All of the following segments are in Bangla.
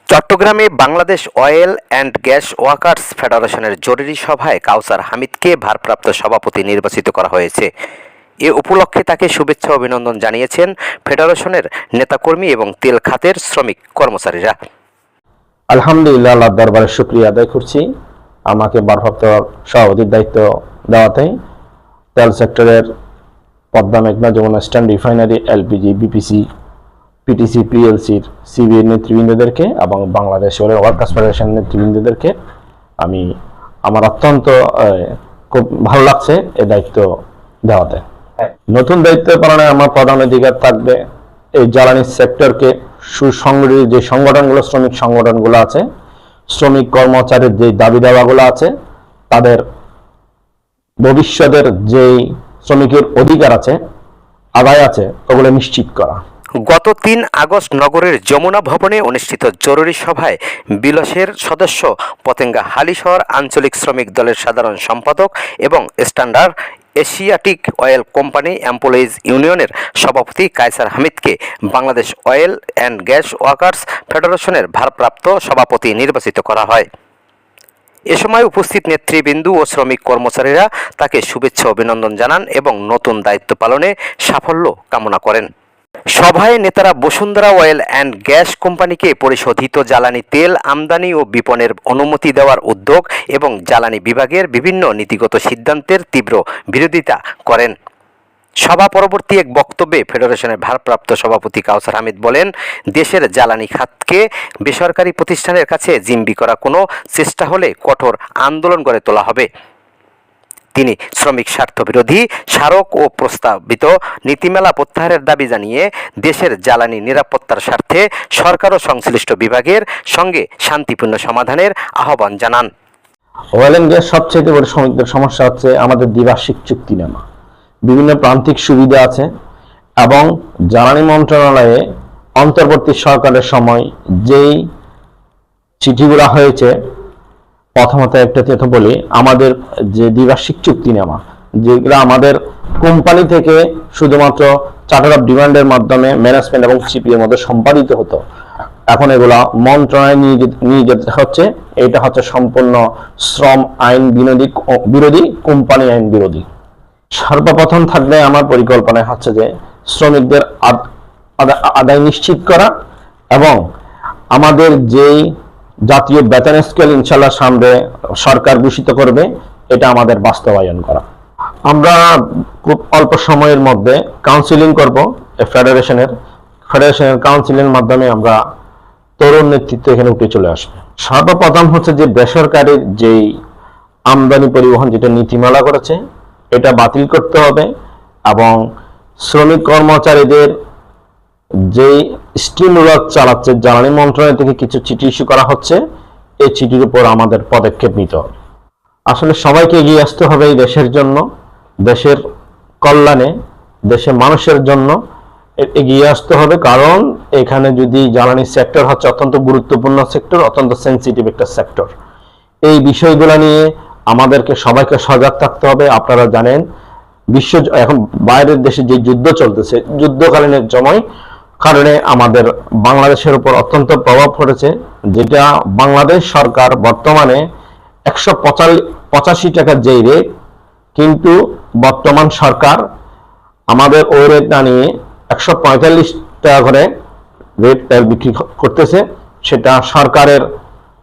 চট্টগ্রামে Bangladesh oil and gas workers ফেডারেশনের জরুরি সভায় কাউসার হামিদকে ভারপ্রাপ্ত সভাপতি নির্বাচিত করা হয়েছে। এ উপলক্ষে তাকে শুভেচ্ছা ও অভিনন্দন জানিয়েছেন ফেডারেশনের নেতাকর্মী এবং তেল খাতের শ্রমিক কর্মচারীরা। আলহামদুলিল্লাহ, আল্লাহর দরবারে শুকরিয়া আদায় করছি আমাকে ভারপ্রাপ্ত সভাপতির দায়িত্ব দেওয়াতে। তেল সেক্টরের পদ্মা মেঘনা Jamuna stand refinery, LPG, BPC, PTC, পিএলসির সিবিএর নেতৃবৃন্দদেরকে এবং বাংলাদেশ অয়েল ওয়ার্কার্স ফেডারেশনের নেতৃবৃন্দদেরকে আমার অত্যন্ত খুব ভালো লাগছে এই দায়িত্ব দেওয়াতে। নতুন দায়িত্ব পালনে আমার প্রধান অধিকার থাকবে এই জ্বালানি সেক্টরকে সুসংগঠিত যে সংগঠনগুলো, শ্রমিক সংগঠনগুলো আছে, শ্রমিক কর্মচারীর যে দাবি দাওয়াগুলো আছে, তাদের ভবিষ্যতের যে শ্রমিকের অধিকার আছে, আদায় আছে, ওগুলো নিশ্চিত করা। গত ৩ আগস্ট নগরের যমুনা ভবনে অনুষ্ঠিত জরুরি সভায় বিলসের সদস্য পতেঙ্গা হালিশহর আঞ্চলিক শ্রমিক দলের সাধারণ সম্পাদক এবং standard Asiatic oil company employees ইউনিয়নের সভাপতি কায়সার হামিদকে Bangladesh oil and gas workers ফেডারেশনের ভারপ্রাপ্ত সভাপতি নির্বাচিত করা হয়। এ সময় উপস্থিত নেতৃবৃন্দ ও শ্রমিক কর্মচারীরা তাকে শুভেচ্ছা অভিনন্দন জানান এবং নতুন দায়িত্ব পালনে সাফল্য কামনা করেন। সভায় নেতারা বসুন্ধরা অয়েল অ্যান্ড গ্যাস কোম্পানিকে পরিশোধিত জ্বালানি তেল আমদানি ও বিপণনের অনুমতি দেওয়ার উদ্যোগ এবং জ্বালানি বিভাগের বিভিন্ন নীতিগত সিদ্ধান্তের তীব্র বিরোধিতা করেন। সভা পরবর্তী এক বক্তব্যে ফেডারেশনের ভারপ্রাপ্ত সভাপতি কাউসার হামিদ বলেন, দেশের জ্বালানি খাতকে বেসরকারি প্রতিষ্ঠানের কাছে জিম্মি করা কোনো চেষ্টা হলে কঠোর আন্দোলন গড়ে তোলা হবে। তিনি শ্রমিক স্বার্থ বিরোধী স্মারক ও প্রস্তাবিত নীতিমালা প্রত্যাহারের দাবি জানিয়ে দেশের জ্বালানি নিরাপত্তার স্বার্থে সরকার ও সংশ্লিষ্ট বিভাগের সঙ্গে শান্তিপূর্ণ সমাধানের আহ্বান জানান। অয়েল অ্যান্ড গ্যাস সবচেয়ে বড় শ্রমিকদের সমস্যা হচ্ছে আমাদের দ্বিবার্ষিক চুক্তিনামা, বিভিন্ন প্রান্তিক সুবিধা আছে এবং জ্বালানি মন্ত্রণালয়ে অন্তর্বর্তী সরকারের সময় যেই চিঠিগুলো হয়েছে, প্রথমত একটা কথা বলি, আমাদের যে দ্বিবার্ষিক চুক্তিনামা যেগুলো আমাদের কোম্পানি থেকে শুধুমাত্র চার্টার অফ ডিমান্ডের মাধ্যমে ম্যানেজমেন্ট এবং সিপি এর মধ্যে সম্পাদিত হতো, এখন এগুলা মন্ত্রণালয়ে নিয়ে যেতে হচ্ছে। এটা হচ্ছে সম্পূর্ণ শ্রম আইন বিরোধী, কোম্পানি আইন বিরোধী। সর্বপ্রথম থাকবে আমার পরিকল্পনায় হচ্ছে যে শ্রমিকদের আদায় নিশ্চিত করা এবং আমাদের যেই জাতীয় বেতন স্কেল ইনশাল্লাহ সামনে সরকার ঘোষিত করবে, এটা আমাদের বাস্তবায়ন করা। আমরা খুব অল্প সময়ের মধ্যে কাউন্সিলিং করব। ফেডারেশনের কাউন্সিলের মাধ্যমে আমরা তরুণ নেতৃত্ব এখানে উঠে চলে আসবে। সর্বপ্রথম হচ্ছে যে বেসরকারি যেই আমদানি পরিবহন যেটা নীতিমালা করেছে, এটা বাতিল করতে হবে এবং শ্রমিক কর্মচারীদের যেই স্টিমুলাস চালাচ্ছে জ্বালানি মন্ত্রণালয় থেকে কিছু চিঠি ইস্যু করা হচ্ছে, এই চিঠির উপর আমাদের পদক্ষেপ নিতে হবে। আসলে সবাইকে এগিয়ে আসতে হবে এই দেশের জন্য, দেশের কল্যাণে, দেশের মানুষের জন্য এগিয়ে আসতে হবে। কারণ এখানে যদি জ্বালানি সেক্টর হচ্ছে অত্যন্ত গুরুত্বপূর্ণ সেক্টর, অত্যন্ত সেন্সিটিভ একটা সেক্টর। এই বিষয়গুলো নিয়ে আমাদেরকে সবাইকে সজাগ থাকতে হবে। আপনারা জানেন এখন বাইরের দেশে যে যুদ্ধ চলতেছে, যুদ্ধকালীনের সময় কারণে আমাদের বাংলাদেশের উপর অত্যন্ত প্রভাব পড়েছে, যেটা বাংলাদেশ সরকার বর্তমানে 185 টাকা যেই রেট, কিন্তু বর্তমান সরকার আমাদের ওই রেট না নিয়ে 145 টাকা করে রেট তেল বিক্রি করতেছে। সেটা সরকারের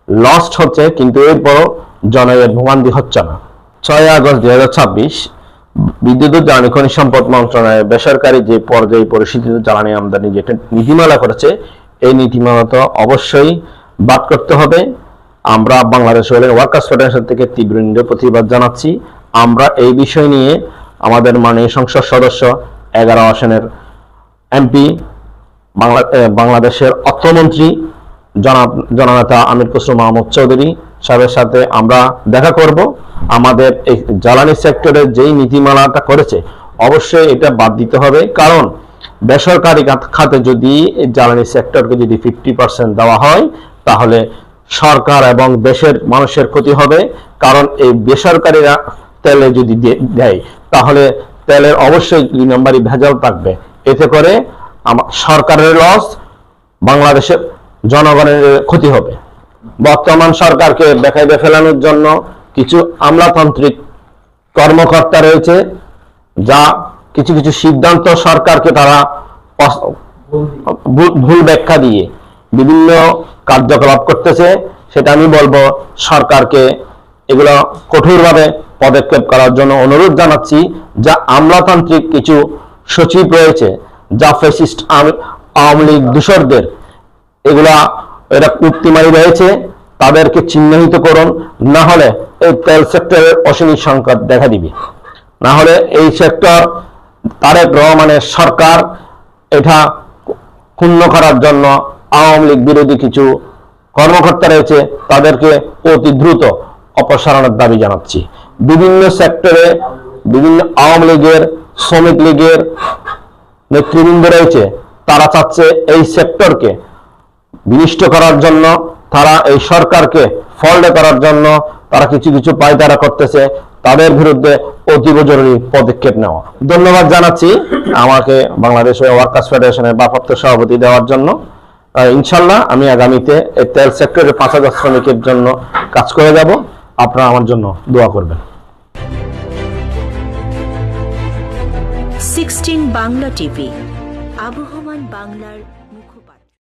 লস হচ্ছে, কিন্তু এরপরও জনগণের ভোগান্তি হচ্ছে না। 6 আগস্ট 2026 বিদ্যুৎ ও জ্বালানি খনিজ সম্পদ মন্ত্রণালয়ের বেসরকারি যে পর্যায়ে পরিশোধিত জ্বালানি আমদানি যেটা নীতিমালা করেছে, এই নীতিমালা তো অবশ্যই বাদ করতে হবে। আমরা বাংলাদেশ অয়েল ওয়ার্কার্স ফেডারেশন থেকে তীব্র প্রতিবাদ জানাচ্ছি। আমরা এই বিষয় নিয়ে আমাদের মাননীয় সংসদ সদস্য 11 আসনের এমপি, বাংলাদেশের অর্থমন্ত্রী জননেতা আমির খসরু মাহমুদ চৌধুরী সাহেবের সাথে আমরা দেখা করব। আমাদের এই জ্বালানি সেক্টরের যেই নীতিমালাটা করেছে, অবশ্যই এটা বাদ দিতে হবে। কারণ বেসরকারি খাতে যদি জ্বালানি সেক্টরকে যদি 50% দেওয়া হয়, তাহলে সরকার এবং দেশের মানুষের ক্ষতি হবে। কারণ এই বেসরকারিরা তেলে যদি দেয়, তাহলে তেলের অবশ্যই 2 নম্বরই ভেজাল থাকবে। এতে করে সরকারের লস, বাংলাদেশের জনগণের ক্ষতি হবে। বর্তমান সরকারকে বেকায়দা ফেলানোর জন্য কিছু আমলাতান্ত্রিক কর্মকর্তা রয়েছে, যা কিছু কিছু সিদ্ধান্ত সরকারকে তারা ভুল ব্যাখ্যা দিয়ে বিভিন্ন কার্যকলাপ করতেছে। সেটা আমি বলবো সরকারকে এগুলো কঠোরভাবে পদক্ষেপ করার জন্য অনুরোধ জানাচ্ছি। যা আমলাতান্ত্রিক কিছু সচিব রয়েছে, যা ফ্যাসিস্ট আওয়ামী লীগ দূষরদের এরা কুর্তিমারি রয়েছে, তাদেরকে চিহ্নিত করুন, না হলে এই তেল সেক্টরের অসীম সংকট দেখা দিবে। না হলে এই সেক্টর তারেক রহমানের সরকার এটা ক্ষুণ্ণ করার জন্য আওয়ামী লীগ বিরোধী কিছু কর্মকর্তা রয়েছে, তাদেরকে অতি দ্রুত অপসারণের দাবি জানাচ্ছি। বিভিন্ন সেক্টরে বিভিন্ন আওয়ামী লীগের, শ্রমিক লীগের নেতৃবৃন্দ রয়েছে, তারা চাচ্ছে এই সেক্টরকে বিনষ্ট করার জন্য, তারা এই সরকারকে ফল্টে করার জন্য তারা কিছু কিছু পায়তারা করতেছে। তাদের বিরুদ্ধে অতীব জরুরি পদক্ষেপ নেওয়া। ধন্যবাদ জানাচ্ছি আমাকে বাংলাদেশ ওয়ার্কার্স ফেডারেশনের ভারপ্রাপ্ত সভাপতি দেওয়ার জন্য। ইনশাল্লাহ আমি আগামীতে এই তেল সেক্টরের 5,000 শ্রমিকের জন্য কাজ করে যাব। আপনারা আমার জন্য দোয়া করবেন। 16 বাংলা টিভি, আবহমান বাংলার